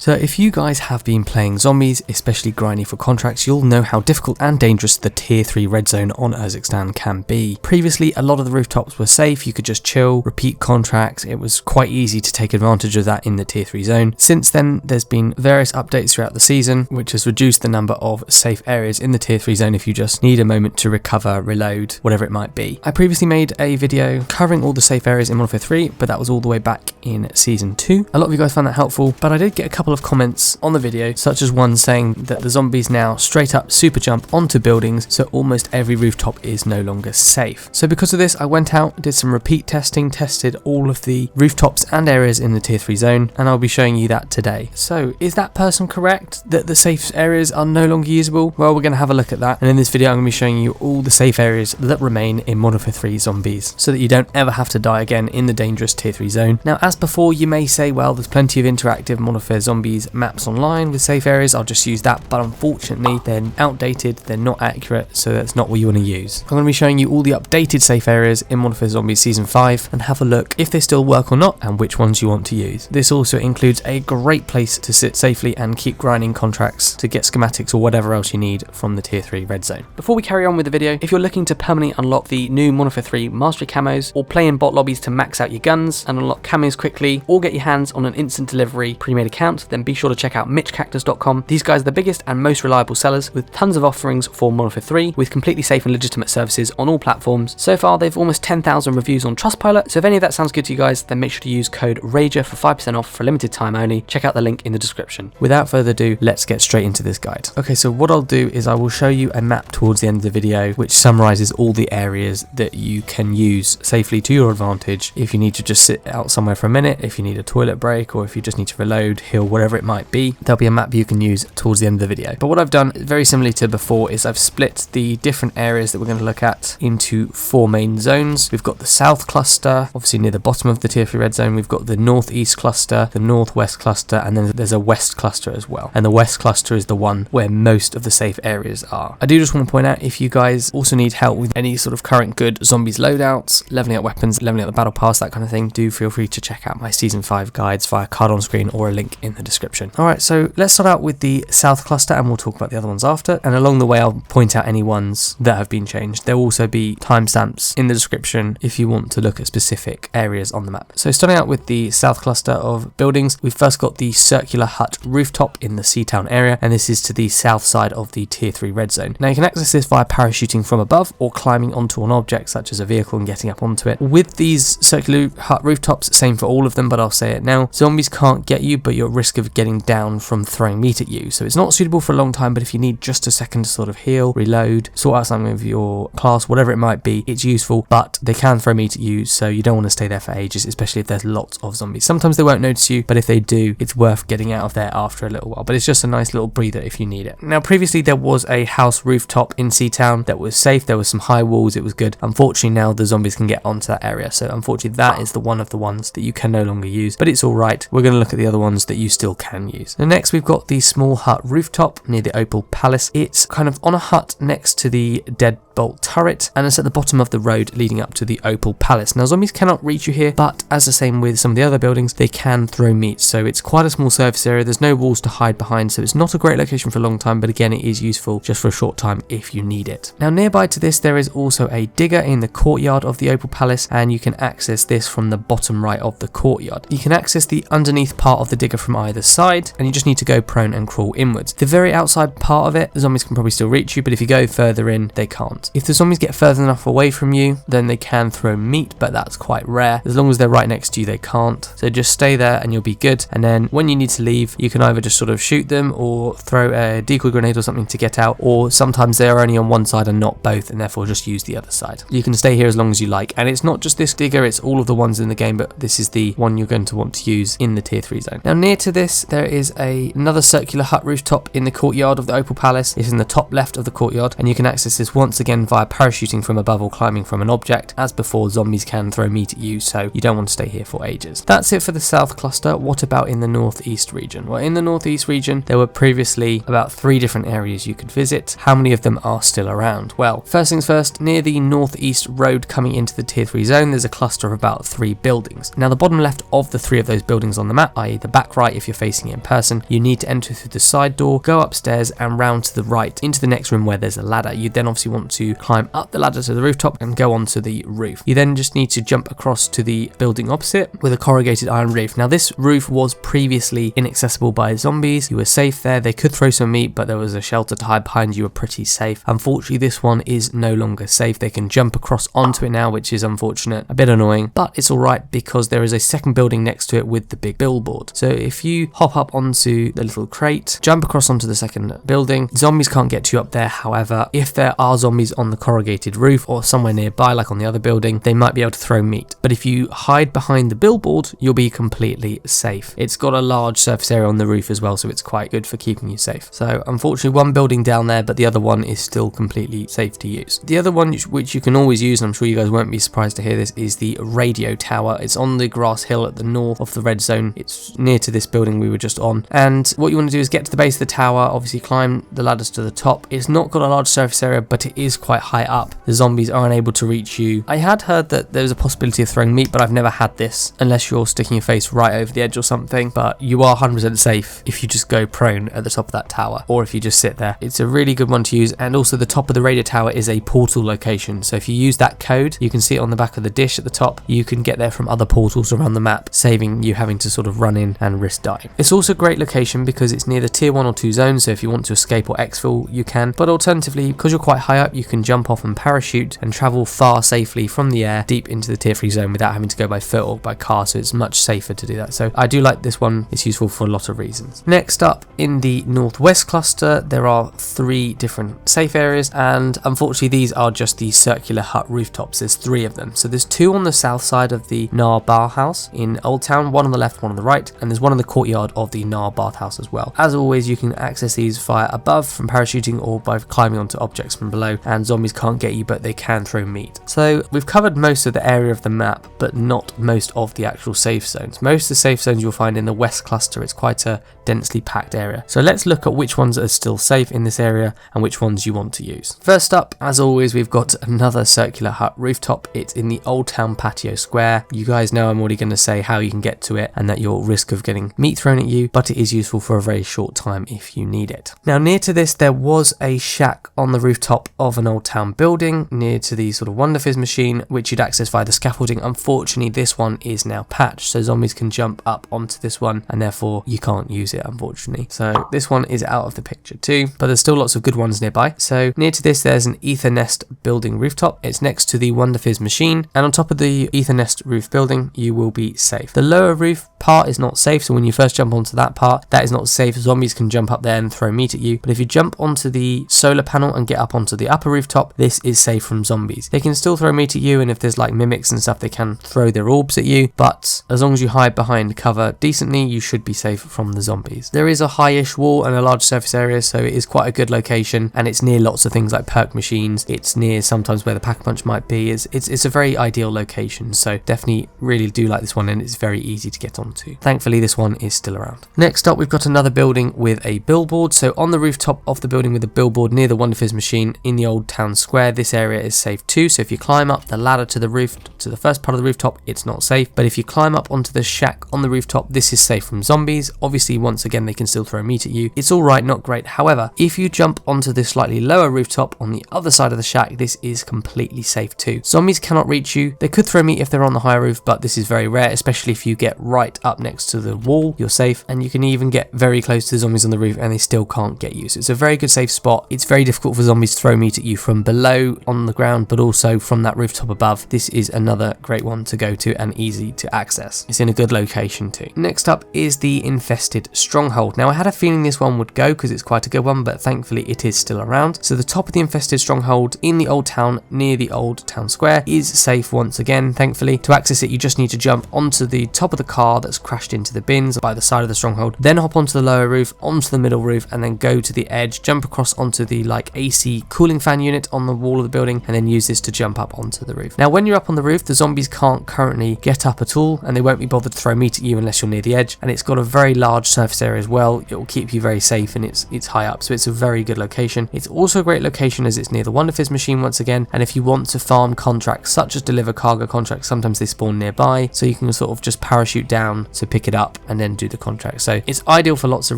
So if you guys have been playing zombies, especially grinding for contracts, you'll know how difficult and dangerous the tier 3 red zone on Urzikstan can be. Previously, a lot of the rooftops were safe, you could just chill, repeat contracts, it was quite easy to take advantage of that in the tier 3 zone. Since then, there's been various updates throughout the season, which has reduced the number of safe areas in the tier 3 zone if you just need a moment to recover, reload, whatever it might be. I previously made a video covering all the safe areas in Modern Warfare 3, but that was all the way back in season 2. A lot of you guys found that helpful, but I did get a couple of comments on the video, such as one saying that the zombies now straight up super jump onto buildings, so almost every rooftop is no longer safe. So because of this, I went out, did some repeat testing, tested all of the rooftops and areas in the tier 3 zone, and I'll be showing you that today. So is that person correct that the safe areas are no longer usable? Well, we're going to have a look at that, and in this video I'm going to be showing you all the safe areas that remain in Modern Warfare 3 Zombies, so that you don't ever have to die again in the dangerous tier 3 zone. Now, as before, you may say, well, there's plenty of interactive Modern Warfare Zombies maps online with safe areas, I'll just use that, but unfortunately they're outdated, they're not accurate, so that's not what you want to use. I'm going to be showing you all the updated safe areas in Modern Warfare Zombies Season 5 and have a look if they still work or not and which ones you want to use. This also includes a great place to sit safely and keep grinding contracts to get schematics or whatever else you need from the tier 3 red zone. Before we carry on with the video, if you're looking to permanently unlock the new Modern Warfare 3 Mastery camos, or play in bot lobbies to max out your guns and unlock camos quickly, or get your hands on an instant delivery pre-made account, then be sure to check out MitchCactus.com. These guys are the biggest and most reliable sellers with tons of offerings for Modern Warfare 3 with completely safe and legitimate services on all platforms. So far, they've almost 10,000 reviews on Trustpilot, so if any of that sounds good to you guys, then make sure to use code RAGER for 5% off for a limited time only. Check out the link in the description. Without further ado, let's get straight into this guide. Okay, so what I'll do is I will show you a map towards the end of the video which summarizes all the areas that you can use safely to your advantage if you need to just sit out somewhere for a minute, if you need a toilet break, or if you just need to reload, heal, whatever it might be. There'll be a map you can use towards the end of the video. But what I've done, very similarly to before, is I've split the different areas that we're going to look at into 4 main zones. We've got the south cluster, obviously near the bottom of the tier 3 red zone. We've got the northeast cluster, the northwest cluster, and then there's a west cluster as well. And the west cluster is the one where most of the safe areas are. I do just want to point out, if you guys also need help with any sort of current good zombies loadouts, leveling up weapons, leveling up the battle pass, that kind of thing, do feel free to check out my season 5 guides via card on screen or a link in the description. Alright, so let's start out with the south cluster and we'll talk about the other ones after, and along the way I'll point out any ones that have been changed. There will also be timestamps in the description if you want to look at specific areas on the map. So starting out with the south cluster of buildings, we've first got the circular hut rooftop in the Seatown area, and this is to the south side of the tier 3 red zone. Now you can access this via parachuting from above or climbing onto an object such as a vehicle and getting up onto it. With these circular hut rooftops, same for all of them, but I'll say it now, zombies can't get you, but you're at risk of getting down from throwing meat at you. So it's not suitable for a long time, but if you need just a second to sort of heal, reload, sort out something with your class, whatever it might be, it's useful, but they can throw meat at you, so you don't want to stay there for ages, especially if there's lots of zombies. Sometimes they won't notice you, but if they do, it's worth getting out of there after a little while, but it's just a nice little breather if you need it. Now previously there was a house rooftop in Seatown that was safe, there was some high walls, it was good. Unfortunately now the zombies can get onto that area, so unfortunately that is the one of the ones that you can no longer use, but it's alright. We're going to look at the other ones that you still can use. Now next we've got the small hut rooftop near the Opal Palace. It's kind of on a hut next to the deadbolt turret, and it's at the bottom of the road leading up to the Opal Palace. Now zombies cannot reach you here, but as the same with some of the other buildings, they can throw meat, so it's quite a small surface area, there's no walls to hide behind, so it's not a great location for a long time, but again it is useful just for a short time if you need it. Now nearby to this there is also a digger in the courtyard of the Opal Palace, and you can access this from the bottom right of the courtyard. You can access the underneath part of the digger from either side, and you just need to go prone and crawl inwards. The very outside part of it, the zombies can probably still reach you, but if you go further in, they can't. If the zombies get further enough away from you, then they can throw meat, but that's quite rare. As long as they're right next to you, they can't. So just stay there and you'll be good, and then when you need to leave, you can either just sort of shoot them or throw a decoy grenade or something to get out, or sometimes they're only on one side and not both, and therefore just use the other side. You can stay here as long as you like, and it's not just this digger, it's all of the ones in the game, but this is the one you're going to want to use in the tier 3 zone. Now near to this there is another circular hut rooftop in the courtyard of the Opal Palace. It's in the top left of the courtyard, and you can access this once again via parachuting from above or climbing from an object. As before, zombies can throw meat at you, so you don't want to stay here for ages. That's it for the south cluster. What about in the northeast region? Well, in the northeast region there were previously about 3 different areas you could visit. How many of them are still around? Well, first things first, near the northeast road coming into the tier 3 zone there's a cluster of about 3 buildings. Now the bottom left of the 3 of those buildings on the map, i.e. the back right if you're you're facing it in person. You need to enter through the side door, go upstairs and round to the right into the next room where there's a ladder. You then obviously want to climb up the ladder to the rooftop and go onto the roof. You then just need to jump across to the building opposite with a corrugated iron roof. Now this roof was previously inaccessible by zombies. You were safe there. They could throw some meat, but there was a shelter to hide behind. You were pretty safe. Unfortunately, this one is no longer safe. They can jump across onto it now, which is unfortunate, a bit annoying, but it's all right because there is a second building next to it with the big billboard. So if you hop up onto the little crate, jump across onto the second building, zombies can't get to you up there. However, if there are zombies on the corrugated roof or somewhere nearby, like on the other building, they might be able to throw meat. But if you hide behind the billboard, you'll be completely safe. It's got a large surface area on the roof as well, so it's quite good for keeping you safe. So unfortunately, one building down there, but the other one is still completely safe to use. The other one which you can always use, and I'm sure you guys won't be surprised to hear this, is the radio tower. It's on the grass hill at the north of the red zone. It's near to this building we were just on. And what you want to do is get to the base of the tower, obviously climb the ladders to the top. It's not got a large surface area, but it is quite high up. The zombies are unable to reach you. I had heard that there was a possibility of throwing meat, but I've never had this unless you're sticking your face right over the edge or something. But you are 100% safe if you just go prone at the top of that tower, or if you just sit there. It's a really good one to use. And also the top of the radio tower is a portal location. So if you use that code, you can see it on the back of the dish at the top. You can get there from other portals around the map, saving you having to sort of run in and risk dying. It's also a great location because it's near the tier 1 or 2 zones, so if you want to escape or exfil, you can. But alternatively, because you're quite high up, you can jump off and parachute and travel far safely from the air deep into the tier 3 zone without having to go by foot or by car, so it's much safer to do that. So I do like this one. It's useful for a lot of reasons. Next up, in the northwest cluster, there are 3 different safe areas, and unfortunately these are just the circular hut rooftops. There's 3 of them. So there's 2 on the south side of the Nar Bathhouse in Old Town, 1 on the left, 1 on the right, and there's 1 in the courtyard of the Nar Bathhouse as well. As always, you can access these via above from parachuting or by climbing onto objects from below, and zombies can't get you, but they can throw meat. So we've covered most of the area of the map, but not most of the actual safe zones. Most of the safe zones you'll find in the west cluster. It's quite a densely packed area. So let's look at which ones are still safe in this area and which ones you want to use. First up, as always, we've got another circular hut rooftop. It's in the Old Town patio square. You guys know I'm already going to say how you can get to it and that you're at risk of getting meat thrown at you, but it is useful for a very short time if you need it. Now, near to this, there was a shack on the rooftop of an Old Town building near to the sort of Wonder Fizz machine, which you'd access via the scaffolding. Unfortunately, this one is now patched, so zombies can jump up onto this one and therefore you can't use it, unfortunately. So this one is out of the picture too, but there's still lots of good ones nearby. So near to this, there's an Ether Nest building rooftop. It's next to the Wonder Fizz machine, and on top of the Ether Nest roof building, you will be safe. The lower roof part is not safe, so when you first jump onto that part, that is not safe. Zombies can jump up there and throw meat at you, but if you jump onto the solar panel and get up onto the upper rooftop, this is safe from zombies. They can still throw meat at you, and if there's like mimics and stuff, they can throw their orbs at you, but as long as you hide behind cover decently, you should be safe from the zombies. There is a high-ish wall and a large surface area, so it is quite a good location, and it's near lots of things like perk machines. It's near sometimes where the pack-a-punch might be. It's a very ideal location, so definitely really do like this one, and it's very easy to get onto. Thankfully, this one is still around. Next up, we've got another building with a billboard. So on the rooftop of the building with a billboard near the Wonder Fizz machine in the Old Town Square, this area is safe too. So if you climb up the ladder to the roof, to the first part of the rooftop, it's not safe. But if you climb up onto the shack on the rooftop, this is safe from zombies. Obviously, once again, they can still throw meat at you. It's all right, not great. However, if you jump onto this slightly lower rooftop on the other side of the shack, this is completely safe too. Zombies cannot reach you. They could throw meat if they're on the higher roof, but this is very rare, especially if you get right up next to the wall, you're safe, and you can even get very close to the zombies on the roof and they still can't get you. So it's a very good safe spot. It's very difficult for zombies to throw meat at you from below on the ground, but also from that rooftop above. This is another great one to go to and easy to access. It's in a good location too. Next up is the Infested Stronghold. Now, I had a feeling this one would go because it's quite a good one, but thankfully it is still around. So the top of the Infested Stronghold in the Old Town near the Old Town Square is safe once again, thankfully. To access it, you just need to jump onto the top of the car that's crashed into the bins by the side of the stronghold, then hop onto the lower roof, onto the middle roof, and then go to the edge, jump across onto the like AC cooling fan unit on the wall of the building, and then use this to jump up onto the roof. Now, when you're up on the roof, the zombies can't currently get up at all, and they won't be bothered to throw meat at you unless you're near the edge, and it's got a very large surface area as well. It will keep you very safe, and it's high up, so it's a very good location. It's also a great location as it's near the Wonder Fizz machine once again, and if you want to farm contracts such as deliver cargo contracts, sometimes they spawn nearby, so you can sort of just parachute down to pick it up and then and do the contract. So it's ideal for lots of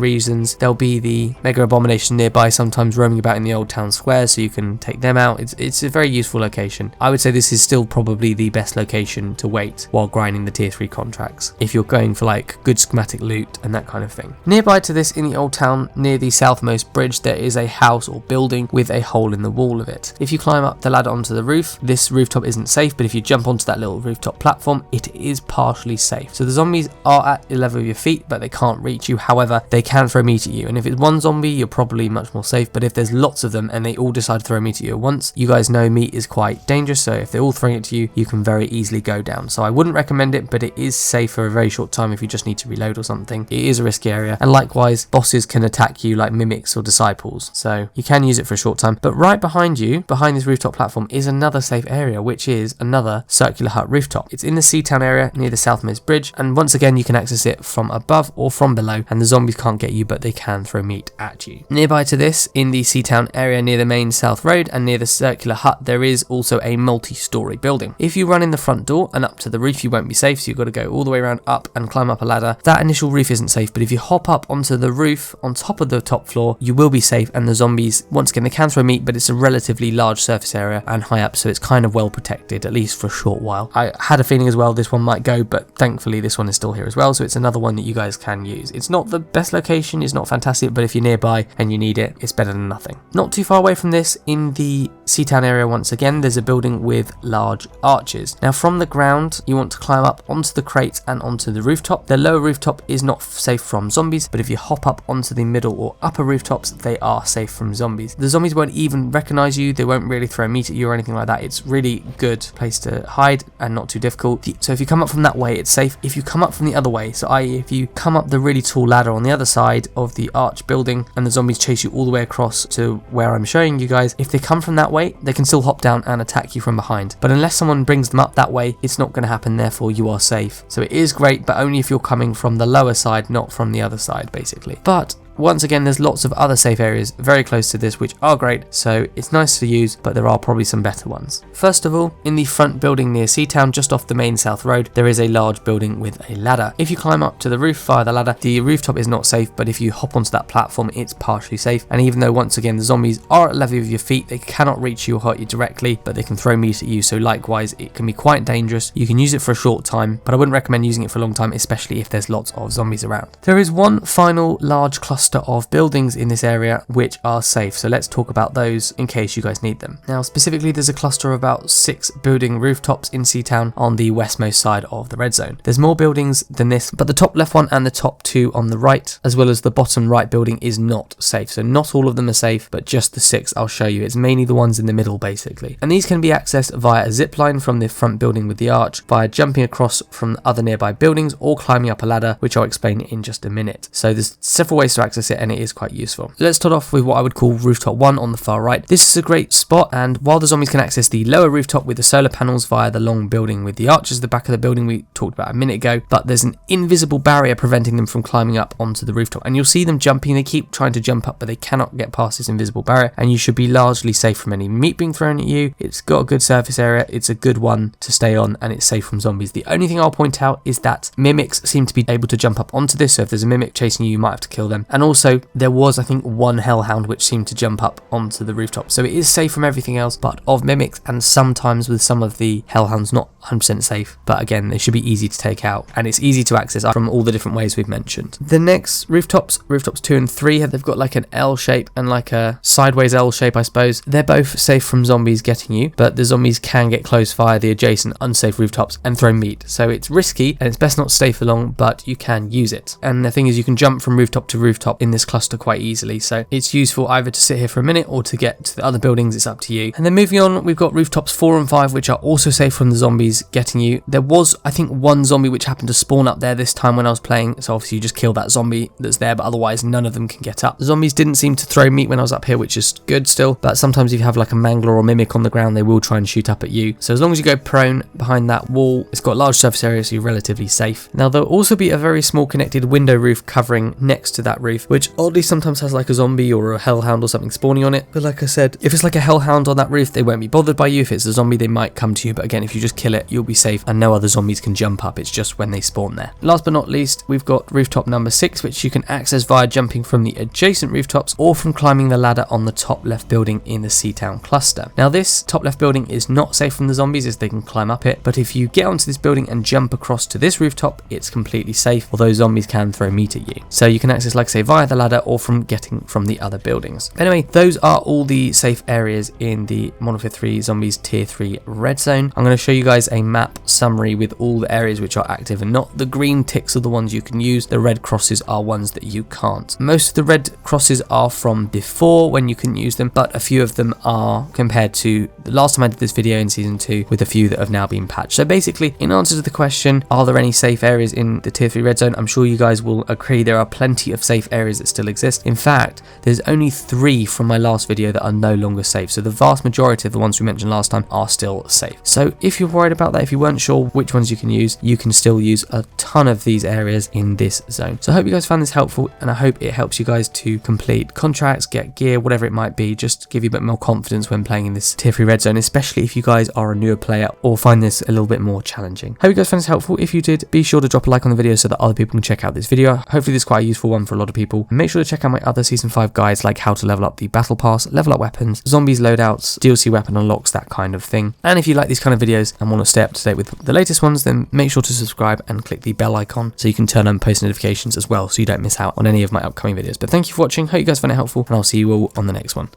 reasons. There'll be the Mega Abomination nearby, sometimes roaming about in the old town square, so you can take them out. It's a very useful location. I would say this is still probably the best location to wait while grinding the tier 3 contracts, if you're going for like good schematic loot and that kind of thing. Nearby to this, in the old town, near the southmost bridge, there is a house or building with a hole in the wall of it. If you climb up the ladder onto the roof, this rooftop isn't safe, but if you jump onto that little rooftop platform, it is partially safe. So the zombies are at the level of your feet, but they can't reach you. However, they can throw meat at you, and if it's one zombie, you're probably much more safe. But if there's lots of them and they all decide to throw meat at you at once, you guys know meat is quite dangerous, so if they're all throwing it to you, you can very easily go down. So I wouldn't recommend it, but it is safe for a very short time if you just need to reload or something. It is a risky area, and likewise, bosses can attack you like mimics or disciples, so you can use it for a short time. But right behind you, behind this rooftop platform, is another safe area, which is another circular hut rooftop. It's in the Seatown area near the southmost bridge, and once again you can access it from above or from below, and the zombies can't get you, but they can throw meat at you. Nearby to this, in the Seatown area near the main south road and near the circular hut, there is also a multi-story building. If you run in the front door and up to the roof, you won't be safe, so you've got to go all the way around up and climb up a ladder. That initial roof isn't safe, but if you hop up onto the roof on top of the top floor, you will be safe, and the zombies, once again, they can throw meat, but it's a relatively large surface area and high up, so it's kind of well protected, at least for a short while. I had a feeling as well this one might go, but thankfully this one is still here as well, so it's another one that you guys can use. It's not the best location, it's not fantastic, but if you're nearby and you need it, it's better than nothing. Not too far away from this, in the Seatown area once again, there's a building with large arches. Now from the ground, you want to climb up onto the crate and onto the rooftop. The lower rooftop is not safe from zombies, but if you hop up onto the middle or upper rooftops, they are safe from zombies. The zombies won't even recognize you, they won't really throw meat at you or anything like that. It's really good place to hide and not too difficult. So if you come up from that way, it's safe. If you come up from the other way, so i.e. if you come up the really tall ladder on the other side of the arch building and the zombies chase you all the way across to where I'm showing you guys, if they come from that way, they can still hop down and attack you from behind. But unless someone brings them up that way, it's not going to happen, therefore you are safe. So it is great, but only if you're coming from the lower side, not from the other side basically. But once again, there's lots of other safe areas very close to this which are great, so it's nice to use, but there are probably some better ones. First of all, in the front building near Seatown, just off the main south road, there is a large building with a ladder. If you climb up to the roof via the ladder, the rooftop is not safe, but if you hop onto that platform, it's partially safe. And even though once again the zombies are at level of your feet, they cannot reach you or hurt you directly, but they can throw meat at you, so likewise it can be quite dangerous. You can use it for a short time, but I wouldn't recommend using it for a long time, especially if there's lots of zombies around. There is one final large cluster of buildings in this area which are safe, so let's talk about those in case you guys need them. Now specifically, there's a cluster of about 6 building rooftops in Seatown on the westmost side of the red zone. There's more buildings than this, but the top left one and the top 2 on the right, as well as the bottom right building, is not safe. So not all of them are safe, but just the 6 I'll show you. It's mainly the ones in the middle basically, and these can be accessed via a zip line from the front building with the arch, via jumping across from other nearby buildings, or climbing up a ladder, which I'll explain in just a minute. So there's several ways to access it, and it is quite useful. Let's start off with what I would call rooftop 1 on the far right. This is a great spot, and while the zombies can access the lower rooftop with the solar panels via the long building with the arches at the back of the building we talked about a minute ago, but there's an invisible barrier preventing them from climbing up onto the rooftop, and you'll see them jumping. They keep trying to jump up, but they cannot get past this invisible barrier, and you should be largely safe from any meat being thrown at you. It's got a good surface area, it's a good one to stay on, and it's safe from zombies. The only thing I'll point out is that mimics seem to be able to jump up onto this, so if there's a mimic chasing you, you might have to kill them. And also there was, I think, one hellhound which seemed to jump up onto the rooftop, so it is safe from everything else but of mimics, and sometimes with some of the hellhounds not 100% safe, but again they should be easy to take out, and it's easy to access from all the different ways we've mentioned. The next rooftops 2 and 3, they've got like an L shape and like a sideways L shape, I suppose. They're both safe from zombies getting you, but the zombies can get close via the adjacent unsafe rooftops and throw meat, so it's risky and it's best not to stay for long, but you can use it. And the thing is, you can jump from rooftop to rooftop in this cluster quite easily, so it's useful either to sit here for a minute or to get to the other buildings. It's up to you. And then moving on, we've got rooftops 4 and 5, which are also safe from the zombies getting you. There was, I think, one zombie which happened to spawn up there this time when I was playing, so obviously you just kill that zombie that's there, but otherwise none of them can get up. The zombies didn't seem to throw meat when I was up here, which is good still, but sometimes if you have like a mangler or mimic on the ground, they will try and shoot up at you. So as long as you go prone behind that wall, it's got a large surface area, so you're relatively safe. Now there'll also be a very small connected window roof covering next to that roof, which oddly sometimes has like a zombie or a hellhound or something spawning on it. But like I said, if it's like a hellhound on that roof, they won't be bothered by you. If it's a zombie, they might come to you. But again, if you just kill it, you'll be safe and no other zombies can jump up. It's just when they spawn there. Last but not least, we've got rooftop number 6, which you can access via jumping from the adjacent rooftops or from climbing the ladder on the top left building in the Seatown cluster. Now this top left building is not safe from the zombies as they can climb up it, but if you get onto this building and jump across to this rooftop, it's completely safe, although zombies can throw meat at you. So you can access, like I say, via the ladder or from getting from the other buildings. Anyway, those are all the safe areas in the Modern Warfare 3 Zombies Tier 3 Red Zone. I'm going to show you guys a map summary with all the areas which are active, and not the green ticks are the ones you can use. The red crosses are ones that you can't. Most of the red crosses are from before when you couldn't use them, but a few of them are compared to the last time I did this video in Season 2 with a few that have now been patched. So basically, in answer to the question, are there any safe areas in the Tier 3 Red Zone? I'm sure you guys will agree there are plenty of safe areas that still exist. In fact, there's only 3 from my last video that are no longer safe. So the vast majority of the ones we mentioned last time are still safe. So if you're worried about that, if you weren't sure which ones you can use, you can still use a ton of these areas in this zone. So I hope you guys found this helpful, and I hope it helps you guys to complete contracts, get gear, whatever it might be, just to give you a bit more confidence when playing in this Tier 3 Red Zone, especially if you guys are a newer player or find this a little bit more challenging. Hope you guys found this helpful. If you did, be sure to drop a like on the video so that other people can check out this video. Hopefully this is quite a useful one for a lot of people. And make sure to check out my other Season 5 guides, like how to level up the battle pass, level up weapons, zombies loadouts, DLC weapon unlocks, that kind of thing. And if you like these kind of videos and want to stay up to date with the latest ones, then make sure to subscribe and click the bell icon so you can turn on post notifications as well, so you don't miss out on any of my upcoming videos. But thank you for watching. Hope you guys found it helpful, and I'll see you all on the next one.